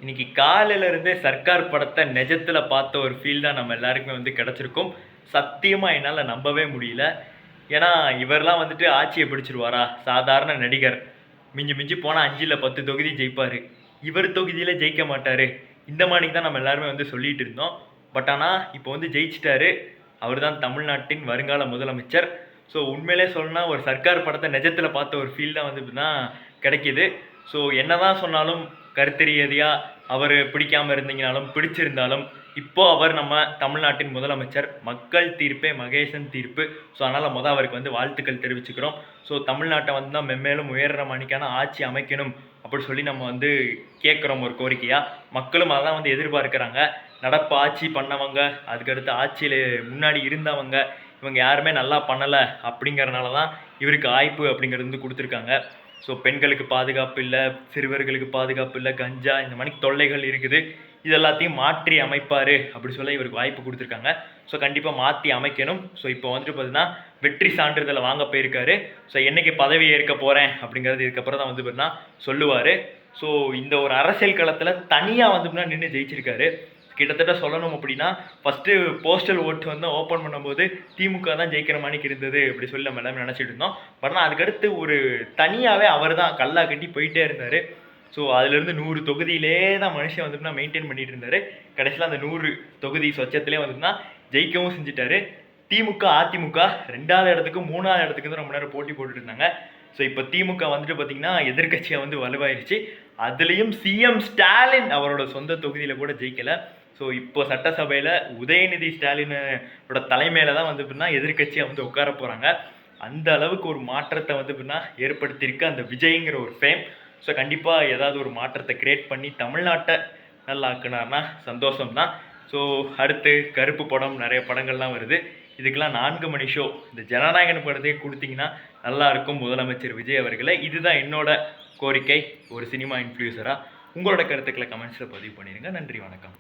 இன்னைக்கு காலையில இருந்தே சர்க்கார் படத்தை நிஜத்துல பார்த்த ஒரு ஃபீல் தான் நம்ம எல்லாருக்குமே கிடைச்சிருக்கும். சத்தியமா என்னால நம்பவே முடியல. ஏன்னா இவர்லாம் ஆட்சியை பிடிச்சிருவாரா? சாதாரண நடிகர். மிஞ்சி மிஞ்சி போனா 5 இல்ல 10 தொகுதி ஜெயிப்பாரு. இவர் தொகுதியில ஜெயிக்க மாட்டாரு. இந்த மாதிரி தான் நம்ம எல்லாருமே சொல்லிட்டு இருந்தோம். பட் ஆனா இப்போ ஜெயிச்சிட்டாரு. அவர் தான் தமிழ்நாட்டின் வருங்கால முதலமைச்சர். ஸோ உண்மையிலே சொல்லணும்னா ஒரு சர்க்கார் படத்தை நிஜத்துல பார்த்த ஒரு ஃபீல் தான் கிடைக்குது. ஸோ என்னதான் சொன்னாலும் கருத்து ரீதியாக அவர் பிடிக்காமல் இருந்தீங்கனாலும் பிடிச்சிருந்தாலும் இப்போ அவர் நம்ம தமிழ்நாட்டின் முதலமைச்சர். மக்கள் தீர்ப்பே மகேசன் தீர்ப்பு. ஸோ அதனால் அவருக்கு வாழ்த்துக்கள் தெரிவிச்சுக்கிறோம். ஸோ தமிழ்நாட்டை தான் மென்மேலும் உயர்ற மணிக்கான ஆட்சி அமைக்கணும் அப்படி சொல்லி நம்ம கேட்குறோம் ஒரு கோரிக்கையாக. மக்களும் அதான் எதிர்பார்க்குறாங்க. நடப்பு ஆட்சி பண்ணவங்க, அதுக்கடுத்து ஆட்சியில் முன்னாடி இருந்தவங்க, இவங்க யாருமே நல்லா பண்ணலை அப்படிங்கிறனால தான் இவருக்கு வாய்ப்பு அப்படிங்கிறது கொடுத்துருக்காங்க. ஸோ பெண்களுக்கு பாதுகாப்பு இல்லை, சிறுவர்களுக்கு பாதுகாப்பு இல்லை, கஞ்சா இந்த மாதிரி தொல்லைகள் இருக்குது. இது எல்லாத்தையும் மாற்றி அமைப்பார் அப்படி சொல்ல இவருக்கு வாய்ப்பு கொடுத்துருக்காங்க. ஸோ கண்டிப்பாக மாற்றி அமைக்கணும். ஸோ இப்போ பார்த்தீங்கன்னா வெற்றி சான்றிதழை வாங்க போயிருக்காரு. ஸோ என்றைக்கு பதவி ஏற்க போகிறேன் அப்படிங்கிறது இதுக்கப்புறம் தான் பார்த்தீங்கன்னா சொல்லுவார். ஸோ இந்த ஒரு அரசியல் களத்தில் தனியாக நின்று ஜெயிச்சிருக்காரு. கிட்டத்தட்ட சொல்லணும் அப்படின்னா ஃபஸ்ட்டு போஸ்டல் ஓட்டு ஓப்பன் பண்ணும்போது திமுக தான் ஜெயிக்கிற மாதிரி இருந்தது அப்படி சொல்லி நம்ம எல்லாமே நினச்சிட்டு இருந்தோம். பட் ஆனால் அதுக்கடுத்து ஒரு தனியாகவே அவர் தான் கல்லா கட்டி போயிட்டே இருந்தார். ஸோ அதுலேருந்து 100 தொகுதியிலே தான் மனுஷன் மெயின்டைன் பண்ணிட்டு இருந்தார். கடைசியில் அந்த 100 தொகுதி சொச்சத்திலே ஜெயிக்கவும் செஞ்சுட்டாரு. திமுக அதிமுக 2வது இடத்துக்கு 3வது இடத்துக்கு தான் ரொம்ப நேரம் போட்டி போட்டுட்டு இருந்தாங்க. ஸோ இப்போ திமுக பார்த்தீங்கன்னா எதிர்கட்சியாக வலுவாயிருச்சு. அதுலேயும் சிஎம் ஸ்டாலின் அவரோட சொந்த தொகுதியில் கூட ஜெயிக்கலை. ஸோ இப்போ சட்டசபையில் உதயநிதி ஸ்டாலினோட தலைமையில் தான் எதிர்கட்சியாக உட்கார போகிறாங்க. அந்த அளவுக்கு ஒரு மாற்றத்தை ஏற்படுத்தியிருக்கு அந்த விஜய்ங்கிற ஒரு ஃபேம். ஸோ கண்டிப்பாக ஏதாவது ஒரு மாற்றத்தை கிரியேட் பண்ணி தமிழ்நாட்டை நல்லா ஆக்குனார்னா சந்தோஷம்தான். ஸோ அடுத்து கருப்பு படம், நிறைய படங்கள்லாம் வருது. இதுக்கெல்லாம் 4 மணி ஷோ இந்த ஜனநாயகன் படத்தையே கொடுத்தீங்கன்னா நல்லாயிருக்கும் முதலமைச்சர் விஜய் அவர்களை. இதுதான் என்னோட கோரிக்கை ஒரு சினிமா இன்ஃப்ளூயன்சராக. உங்களோட கருத்துக்களை கமெண்ட்ஸில் பதிவு பண்ணிடுங்க. நன்றி, வணக்கம்.